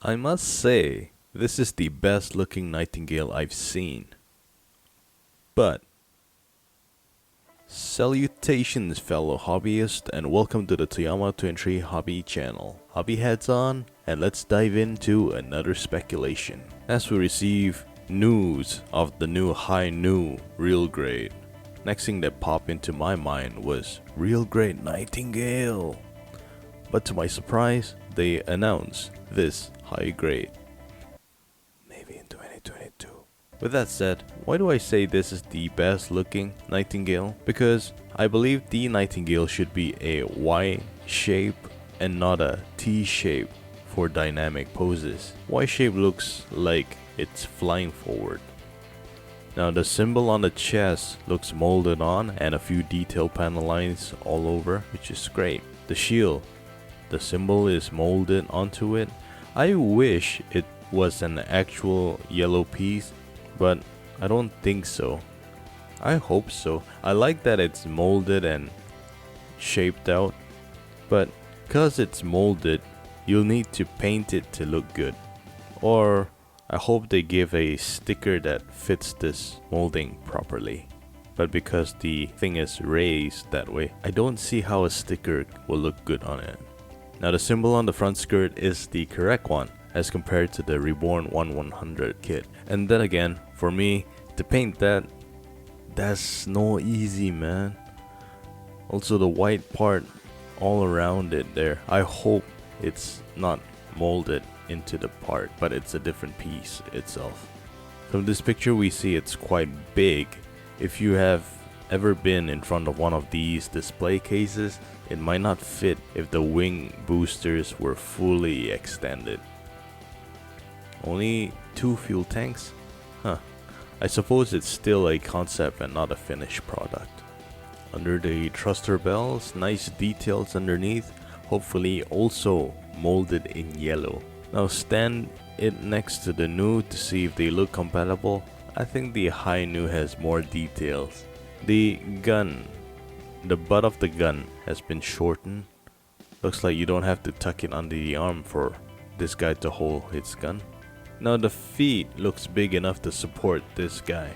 I must say, this is the best looking Nightingale I've seen. But, salutations fellow hobbyists and welcome to the Toyama23 hobby channel. Hobby heads on and let's dive into another speculation. As we receive news of the new high new real grade. Next thing that popped into my mind was real grade Nightingale. But to my surprise, they announced this high grade. Maybe in 2022. With that said, why do I say this is the best looking Nightingale? Because I believe the Nightingale should be a Y shape and not a T shape for dynamic poses. Y shape looks like it's flying forward. Now the symbol on the chest looks molded on and a few detail panel lines all over, which is great. The shield, the symbol is molded onto it. I wish it was an actual yellow piece, but I don't think so. I hope so. I like that it's molded and shaped out, but cause it's molded, you'll need to paint it to look good. Or I hope they give a sticker that fits this molding properly. But because the thing is raised that way, I don't see how a sticker will look good on it. Now the symbol on the front skirt is the correct one as compared to the Reborn 1100 kit. And then again, for me, to paint that's no easy, man. Also the white part all around it there, I hope it's not molded into the part, but it's a different piece itself. From this picture we see it's quite big. If you have ever been in front of one of these display cases, it might not fit if the wing boosters were fully extended. Only 2 fuel tanks? Huh. I suppose it's still a concept and not a finished product. Under the thruster bells, nice details underneath, hopefully also molded in yellow. Now stand it next to the new to see if they look compatible. I think the high new has more details. The gun, the butt of the gun has been shortened. Looks like you don't have to tuck it under the arm for this guy to hold his gun. Now the feet looks big enough to support this guy.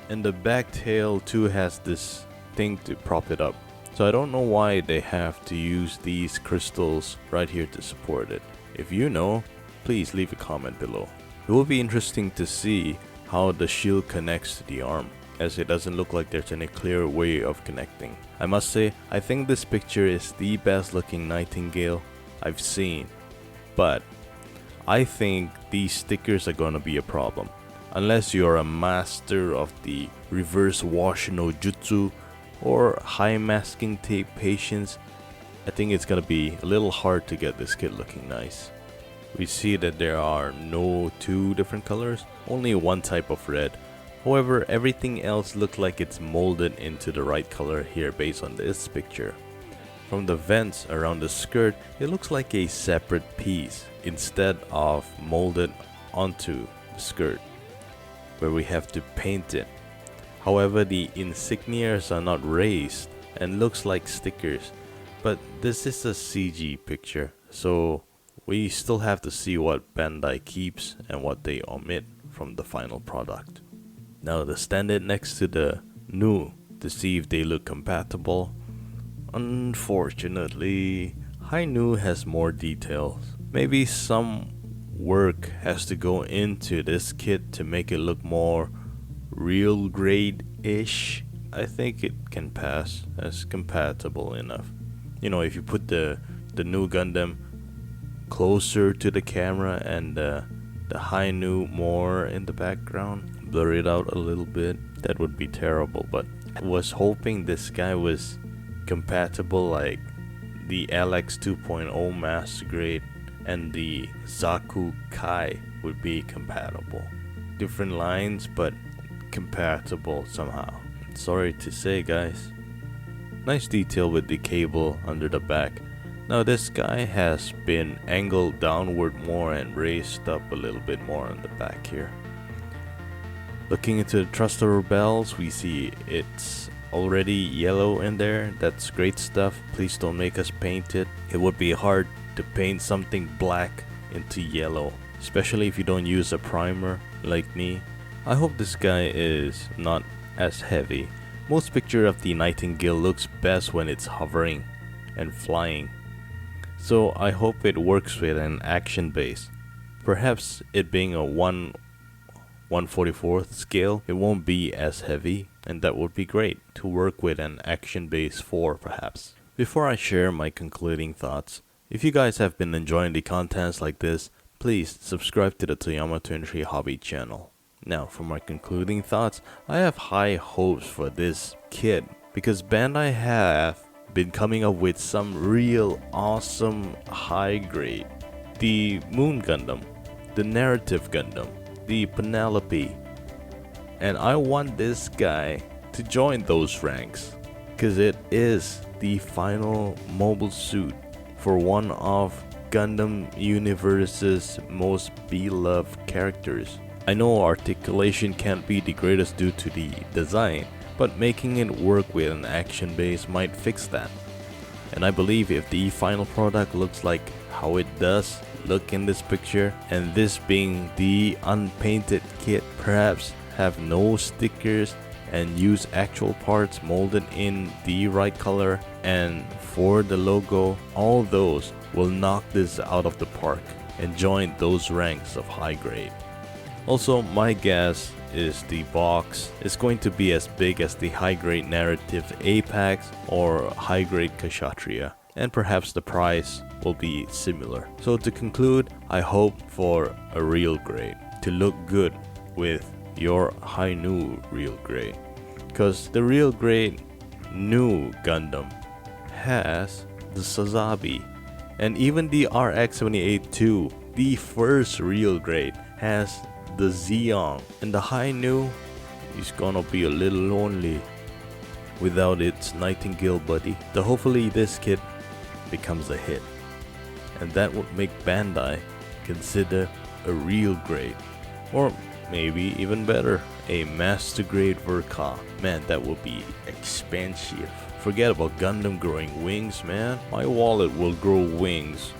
And the back tail too has this thing to prop it up. So I don't know why they have to use these crystals right here to support it. If you know, please leave a comment below. It will be interesting to see how the shield connects to the arm, as it doesn't look like there's any clear way of connecting. I must say, I think this picture is the best looking Nightingale I've seen, but I think these stickers are gonna be a problem. Unless you're a master of the reverse wash no jutsu or high masking tape patience, I think it's gonna be a little hard to get this kit looking nice. We see that there are no 2 different colors, only one type of red. However, everything else looks like it's molded into the right color here based on this picture. From the vents around the skirt, it looks like a separate piece instead of molded onto the skirt, where we have to paint it. However, the insignias are not raised and looks like stickers. But this is a CG picture, so we still have to see what Bandai keeps and what they omit from the final product. Now to stand it next to the new to see if they look compatible. Unfortunately, high new has more details. Maybe some work has to go into this kit to make it look more real grade-ish. I think it can pass as compatible enough. You know, if you put the new Gundam closer to the camera and the high new more in the background, blur it out a little bit, that would be terrible. But I was hoping this guy was compatible like the LX 2.0 Master Grade and the Zaku Kai would be compatible. Different lines but compatible somehow. Sorry to say, guys. Nice detail with the cable under the back. Now this guy has been angled downward more and raised up a little bit more on the back here. Looking into the thruster bells, we see it's already yellow in there. That's great stuff. Please don't make us paint it. It would be hard to paint something black into yellow, especially if you don't use a primer like me. I hope this guy is not as heavy. Most picture of the Nightingale looks best when it's hovering and flying, so I hope it works with an action base. Perhaps it being a 1/144th scale, it won't be as heavy, and that would be great to work with an action base 4 perhaps. Before I share my concluding thoughts, if you guys have been enjoying the contents like this, please subscribe to the Toyama23 Hobby channel. Now for my concluding thoughts, I have high hopes for this kit because Bandai have been coming up with some real awesome high grade. The Moon Gundam, the Narrative Gundam, the Penelope, and I want this guy to join those ranks because it is the final mobile suit for one of Gundam Universe's most beloved characters. I know articulation can't be the greatest due to the design, but making it work with an action base might fix that. And I believe if the final product looks like how it does look in this picture, and this being the unpainted kit, perhaps have no stickers and use actual parts molded in the right color, and for the logo, all those will knock this out of the park and join those ranks of high grade. Also, my guess is the box is going to be as big as the high grade Narrative Apex or high grade Kshatriya, and perhaps the price will be similar. So to conclude, I hope for a real grade to look good with your high new real grade, because the real grade new Gundam has the Sazabi, and even the RX-78-2, the first real grade, has the Zeong, and the high new is gonna be a little lonely without its Nightingale buddy. So hopefully this kit becomes a hit, and that would make Bandai consider a real grade, or maybe even better, a master grade Verka. Man, that would be expensive. Forget about Gundam growing wings, man. My wallet will grow wings.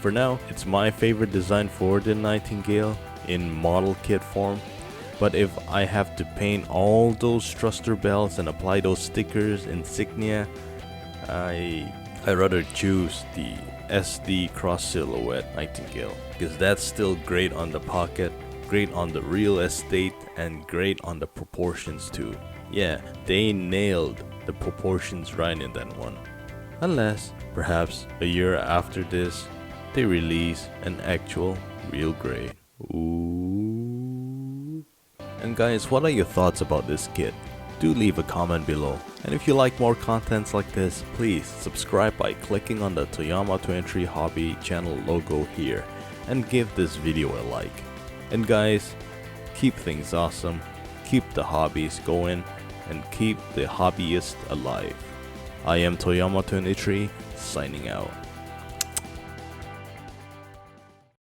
For now, it's my favorite design for the Nightingale in model kit form, but if I have to paint all those thruster bells and apply those stickers, insignia, I rather choose the SD cross silhouette Nightingale, because that's still great on the pocket, great on the real estate, and great on the proportions too. Yeah, they nailed the proportions right in that one. Unless, perhaps a year after this, they release an actual real grade. Ooh. And guys, what are your thoughts about this kit? Do leave a comment below. And if you like more contents like this, please subscribe by clicking on the Toyama23 Hobby channel logo here, and give this video a like. And guys, keep things awesome, keep the hobbies going, and keep the hobbyist alive. I am Toyama23, signing out.